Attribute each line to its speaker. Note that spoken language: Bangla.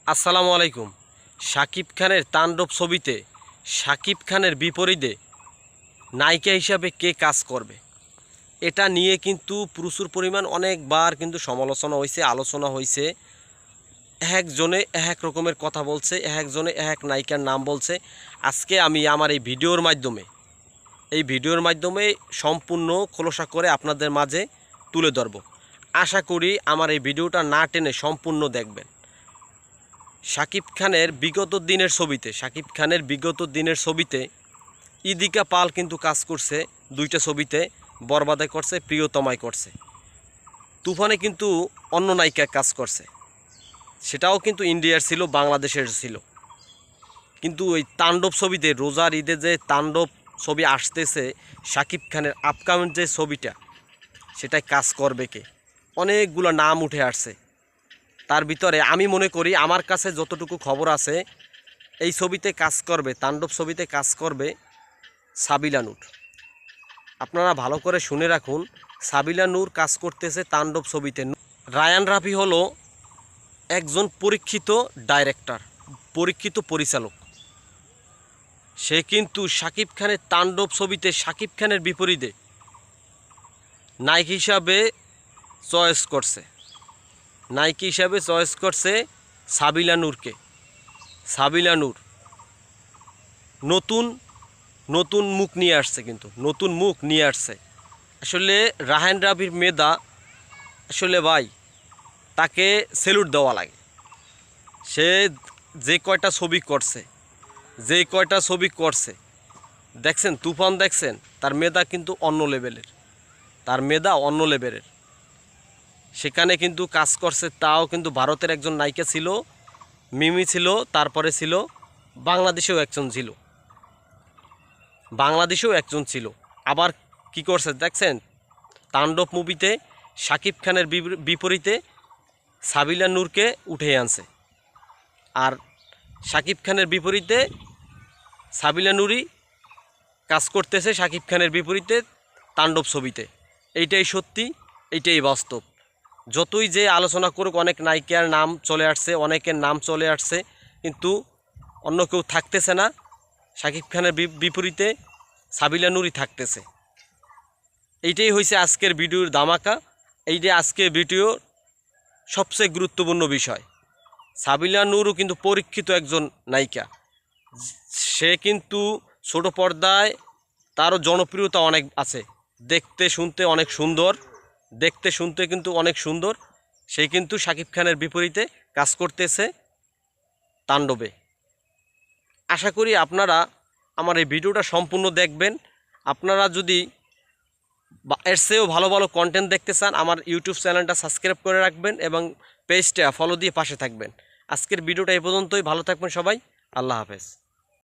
Speaker 1: আসসালামু আলাইকুম। শাকিব খানের তাণ্ডব ছবিতে শাকিব খানের বিপরীতে নায়িকা হিসাবে কে কাজ করবে, এটা নিয়ে কিন্তু প্রচুর পরিমাণ অনেকবার কিন্তু সমালোচনা হয়েছে, আলোচনা হয়েছে। একজনে এক রকমের কথা বলছে, একজনে এক নায়িকার নাম বলছে। আজকে আমি আমার এই ভিডিওর মাধ্যমে সম্পূর্ণ খোলসা করে আপনাদের মাঝে তুলে ধরব। আশা করি আমার এই ভিডিওটা না টেনে সম্পূর্ণ দেখবেন। শাকিব খানের বিগত দিনের ছবিতে ইদিকা পাল কিন্তু কাজ করছে, দুইটা ছবিতে বরবাদে করছে, প্রিয়তমায় করছে। তুফানে কিন্তু অন্য নায়িকা কাজ করছে, সেটাও কিন্তু ইন্ডিয়ার ছিল, বাংলাদেশের ছিল। কিন্তু ওই তাণ্ডব ছবিতে রোজার ঈদে যে তাণ্ডব ছবি আসতেছে, শাকিব খানের আপকামিং যে ছবিটা, সেটাই কাজ করবে কে? অনেকগুলো নাম উঠে আসছে। তার ভিতরে আমি মনে করি, আমার কাছে যতটুকু খবর আছে, এই ছবিতে কাজ করবে, তাণ্ডব ছবিতে কাজ করবে সাবিলা নূর। আপনারা ভালো করে শুনে রাখুন, সাবিলা নূর কাজ করতেছে তাণ্ডব ছবিতে। রায়ান রাফি হলো একজন পরীক্ষিত ডাইরেক্টর, পরীক্ষিত পরিচালক। সে কিন্তু শাকিব খানের তাণ্ডব ছবিতে শাকিব খানের বিপরীতে নায়িকা হিসাবে চয়েস করছে সাবিলা নূরকে। সাবিলা নূর নতুন মুখ নিয়ে আসছে, কিন্তু নতুন মুখ নিয়ে আসছে। আসলে রায়হান রাফির মেধা, আসলে ভাই, তাকে স্যালুট দেওয়া লাগে। সে যে কয়টা ছবি করছে দেখছেন, তুফান দেখছেন, তার মেধা কিন্তু অন্য লেভেলের। সেখানে কিন্তু কাজ করছে, তাও কিন্তু ভারতের একজন নায়িকা ছিল, মিমি ছিল, তারপরে ছিল বাংলাদেশেও একজন ছিল। আবার কি করছে দেখছেন, তাণ্ডব মুভিতে শাকিব খানের বিপরীতে সাবিলা নূরকে উঠে আনছে, আর শাকিব খানের বিপরীতে সাবিলা নূরই কাজ করতেছে শাকিব খানের বিপরীতে তাণ্ডব ছবিতে। এইটাই সত্যি, এইটাই বাস্তব। যতই যে আলোচনা করুক, অনেক নায়িকার নাম চলে আসছে, অনেকের নাম চলে আসছে, কিন্তু অন্য কেউ থাকতেছে না। শাকিব খানের বিপরীতে সাবিলা নূরই থাকতেছে। এইটাই হয়েছে আজকের ভিডিওর ধামাকা। এইটাই আজকের ভিডিওর সবচেয়ে গুরুত্বপূর্ণ বিষয়। সাবিলা নূরও কিন্তু পরীক্ষিত একজন নায়িকা। সে কিন্তু ছোট পর্দায় তারও জনপ্রিয়তা অনেক আছে, দেখতে শুনতে কিন্তু অনেক সুন্দর। সে কিন্তু শাকিব খানের বিপরীতে কাজ করতেছে তাণ্ডবে। আশা করি আপনারা আমার এই ভিডিওটা সম্পূর্ণ দেখবেন। আপনারা যদি এর চেয়েও ভালো ভালো কন্টেন্ট দেখতে চান, আমার ইউটিউব চ্যানেলটা সাবস্ক্রাইব করে রাখবেন এবং পেজটা ফলো দিয়ে পাশে থাকবেন। আজকের ভিডিওটা এই পর্যন্তই। ভালো থাকবেন সবাই। আল্লাহ হাফেজ।